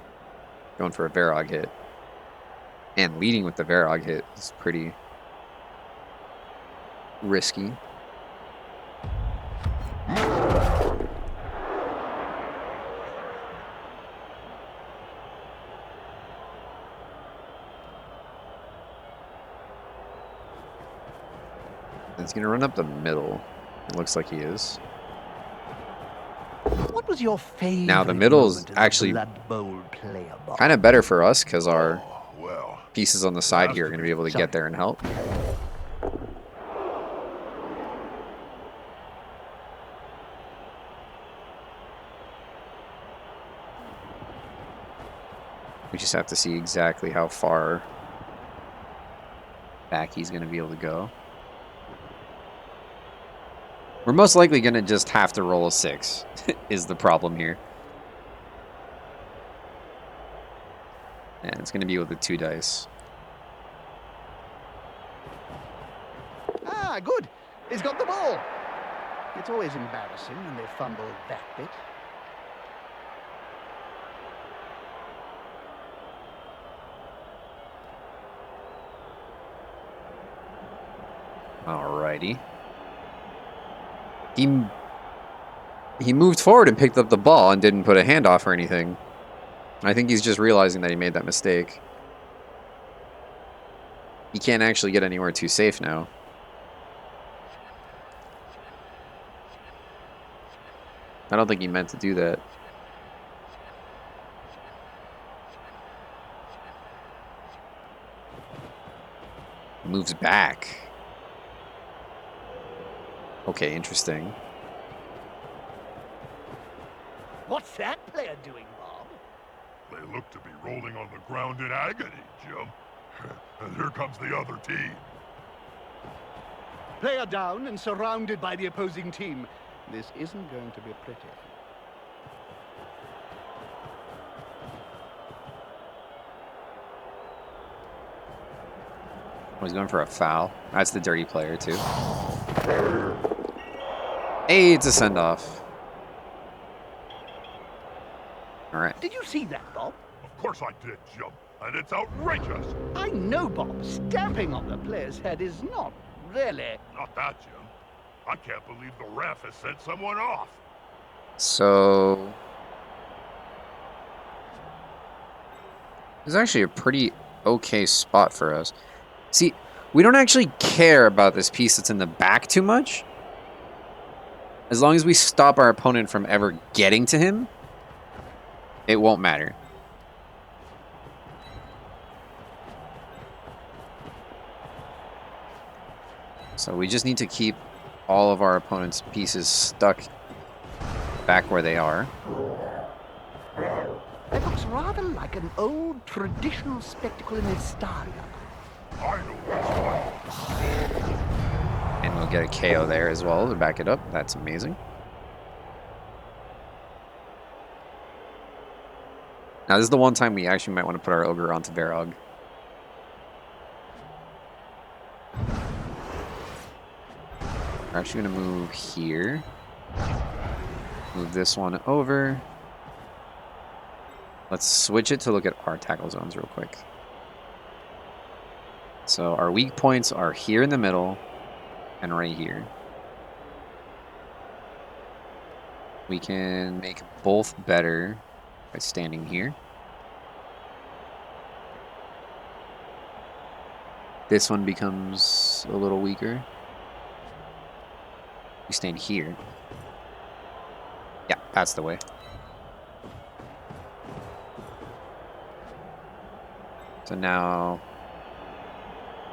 Going for a Varog hit. And leading with the Varog hit is pretty risky. He's going to run up the middle. It looks like he is. What was your favorite? Now the middle is actually kind of better for us because our pieces on the side here are going to be able to get there and help. We just have to see exactly how far back he's going to be able to go. We're most likely going to just have to roll a 6 is the problem here. And it's going to be with the 2 dice. Ah, good. He's got the ball. It's always embarrassing when they fumble that bit. Alrighty. He moved forward and picked up the ball and didn't put a handoff or anything. I think he's just realizing that he made that mistake. He can't actually get anywhere too safe now. I don't think he meant to do that. Moves back. Okay, interesting. What's that player doing, Bob? They look to be rolling on the ground in agony, Jim. And here comes the other team. Player down and surrounded by the opposing team. This isn't going to be pretty. Oh, he's going for a foul. That's the dirty player, too. Hey, it's a send-off. All right. Did you see that, Bob? Of course I did, Jim. And it's outrageous. I know, Bob. Stamping on the player's head is not really... Not that, Jim. I can't believe the ref has sent someone off. So... This is actually a pretty okay spot for us. See, we don't actually care about this piece that's in the back too much. As long as we stop our opponent from ever getting to him, it won't matter. So we just need to keep all of our opponent's pieces stuck back where they are. It looks rather like an old traditional spectacle in Estaria. I know which one. And we'll get a KO there as well to back it up. That's amazing. Now, this is the one time we actually might want to put our Ogre onto Varog. We're actually going to move here. Move this one over. Let's switch it to look at our tackle zones real quick. So our weak points are here in the middle and right here. We can make both better by standing here. This one becomes a little weaker. We stand here. Yeah, that's the way. So now,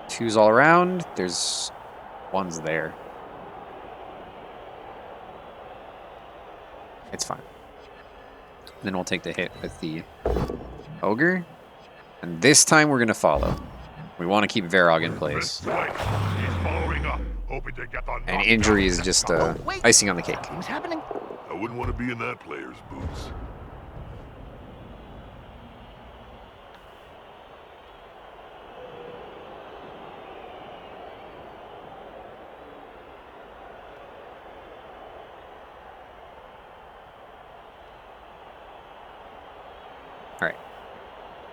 2's all around. There's 1's there. It's fine. Then we'll take the hit with the Ogre. And this time we're going to follow. We want to keep Varog in place. He's following up, hoping to get the And knockdown. injury is just icing on the cake. Something's happening. I wouldn't want to be in that player's boots.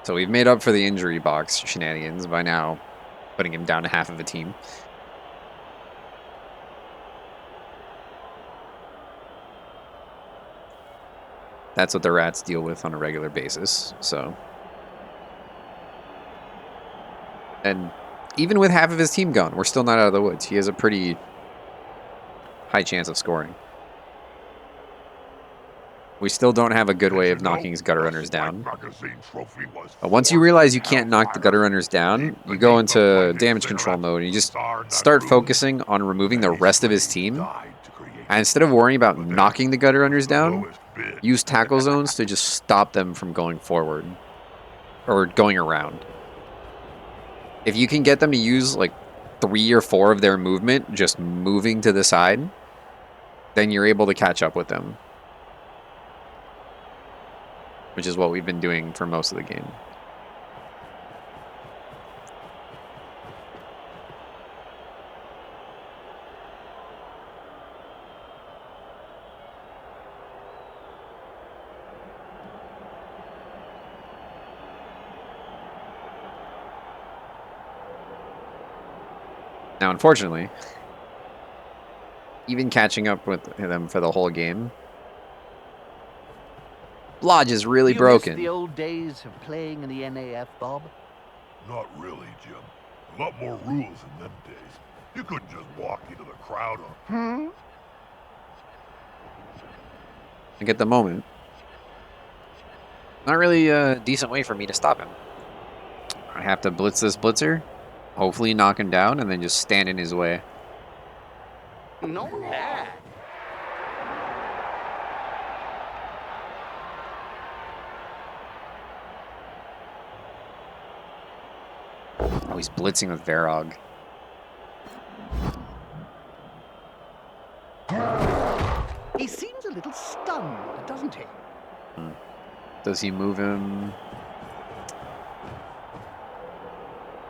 So we've made up for the injury box shenanigans by now putting him down to half of a team. That's what the Rats deal with on a regular basis, so. And even with half of his team gone, we're still not out of the woods. He has a pretty high chance of scoring. We still don't have a good way of knocking his gutter runners down. But once you realize you can't knock the gutter runners down, you go into damage control mode and you just start focusing on removing the rest of his team. And instead of worrying about knocking the gutter runners down, use tackle zones to just stop them from going forward or going around. If you can get them to use like 3 or 4 of their movement just moving to the side, then you're able to catch up with them. Which is what we've been doing for most of the game. Now, unfortunately, even catching up with them for the whole game, Lodge is really You broken. miss the old days of playing in the NAF, Bob? Not really, Jim. A lot more rules in them days. You couldn't just walk into the crowd on... I think at the moment, not really a decent way for me to stop him. I have to blitz this blitzer, hopefully knock him down, and then just stand in his way. Not bad. Oh, he's blitzing with Varog. He seems a little stunned, doesn't he? Does he move him?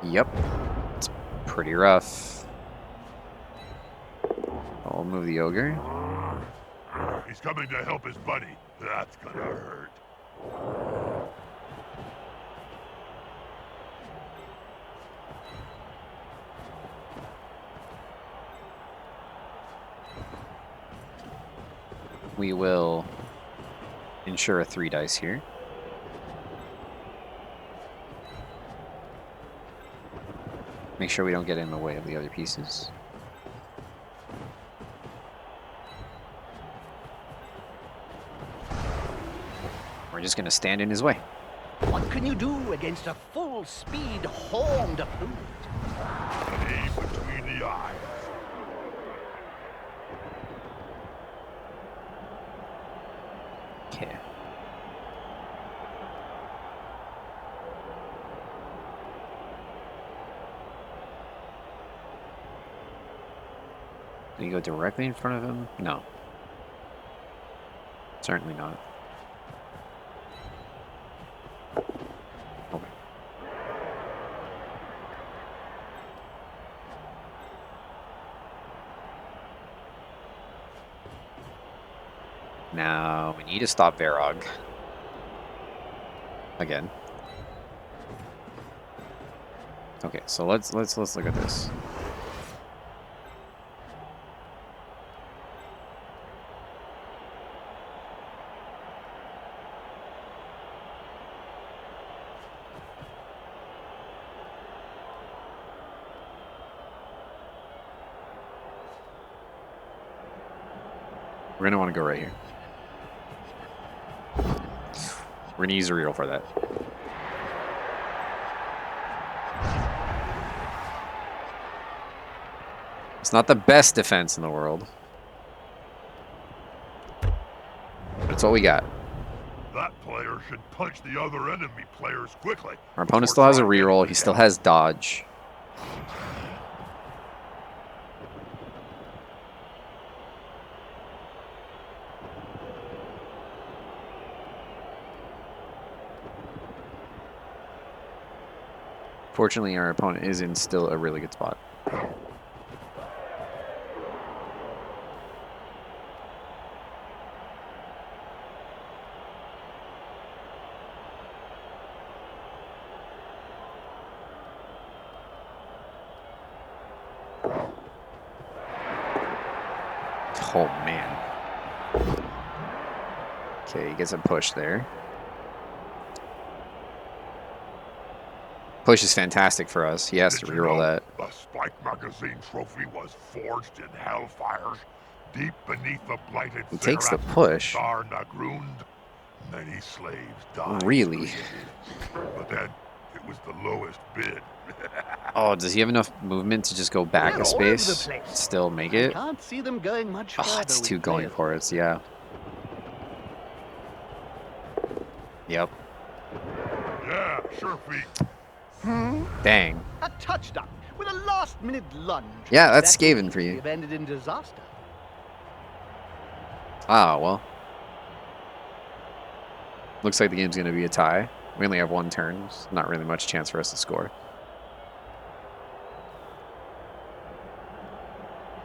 Yep. It's pretty rough. I'll move the Ogre. He's coming to help his buddy. That's gonna hurt. We will ensure a 3 dice here. Make sure we don't get in the way of the other pieces. We're just going to stand in his way. What can you do against a full-speed, horned opponent? Aim between the eyes. Did he go directly in front of him? No. Certainly not. Okay. Now we need to stop Varog. Again. Okay, so let's look at this. We're gonna want to go right here. We're gonna use a reroll for that. It's not the best defense in the world. That's what we got. That player should punch the other enemy players quickly. Our opponent still has a reroll. He still has dodge. Fortunately, our opponent is in still a really good spot. Oh, man. Okay, he gets a push there. Push is fantastic for us. He has to Did you reroll know that. The Spike Magazine trophy was forged in Hellfires, deep beneath the blighted He takes the Therath push. Star Nagrund. Many slaves died. Really? But then it was the lowest bid. Oh, does he have enough movement to just go back They're a all over the space? place. Still make I it? can't see them going much Oh, further it's with two going players. for it, yeah. Yep. Yeah, sure feet. Dang. A touchdown with a last-minute lunge. Yeah, that's That would Skaven for you. have ended in disaster. Ah, well. Looks like the game's going to be a tie. We only have one turn. There's not really much chance for us to score.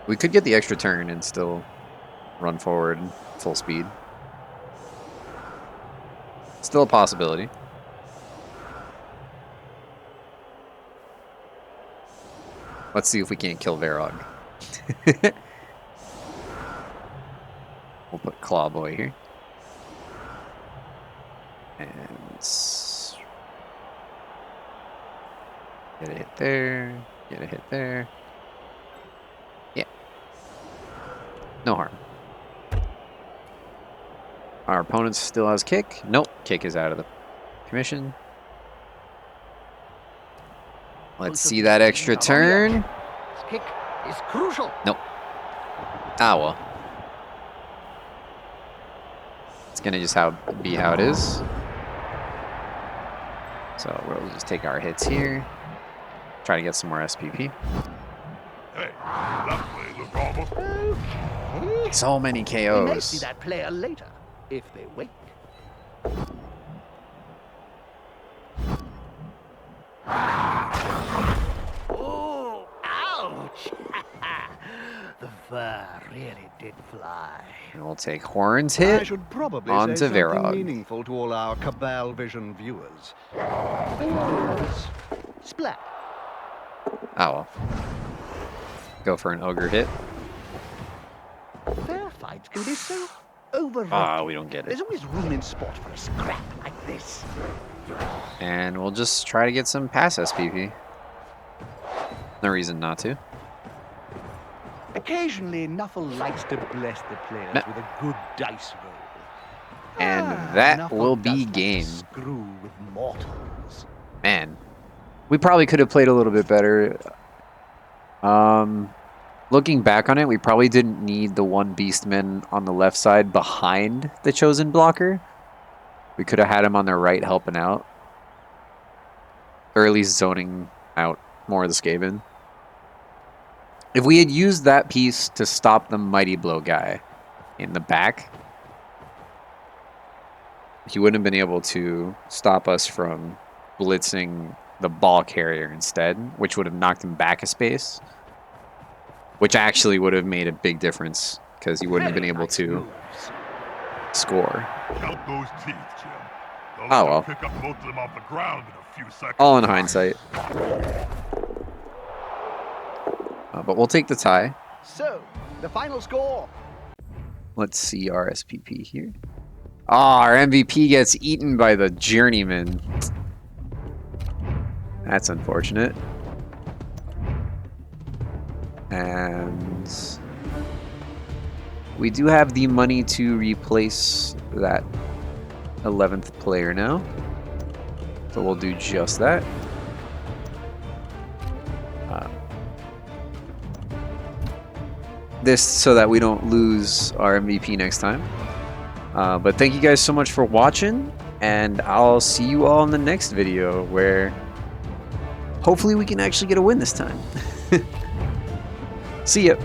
We could get the extra turn and still run forward full speed. Still a possibility. Let's see if we can't kill Varog. We'll put Clawboy here. And get a hit there. Get a hit there. Yeah. No harm. Our opponent still has kick. Nope. Kick is out of the commission. Let's see that extra turn. This kick is crucial. Nope. Ah, well. It's going to just be how it is. So we'll just take our hits here. Try to get some more SPP. Hey, that play looked almost. Okay. So many We may see KOs. that player later, if they wake. Oh, ouch! The fur really did fly. And we'll take Horn's I hit. should probably onto say something Varog. meaningful to all our Cabal Vision viewers. Splat. Oh, well. Go for an ogre hit. Fair fights can be so overrated. Ah, we don't get it. There's always room in sport for a scrap like this. And we'll just try to get some pass SPP. No reason not to. Occasionally, Nuffle likes to bless the players Meh. with a good dice roll. And that Nuffle will does be like to game. Screw with mortals. Man, we probably could have played a little bit better. Looking back on it, we probably didn't need the one Beastman on the left side behind the chosen blocker. We could have had him on the right helping out. Or at least zoning out more of the Skaven. If we had used that piece to stop the Mighty Blow guy in the back, he wouldn't have been able to stop us from blitzing the ball carrier instead, which would have knocked him back a space, which actually would have made a big difference because he wouldn't have been able to score. Count those teeth, Jim. They'll Oh, let well. them pick up both of them off the ground in a few seconds. All in hindsight. But we'll take the tie. So, the final score. Let's see our SPP here. Ah, our MVP gets eaten by the journeyman. That's unfortunate. And we do have the money to replace that 11th player now. So we'll do just that. This so that we don't lose our MVP next time. But thank you guys so much for watching, and I'll see you all in the next video where hopefully we can actually get a win this time. See ya.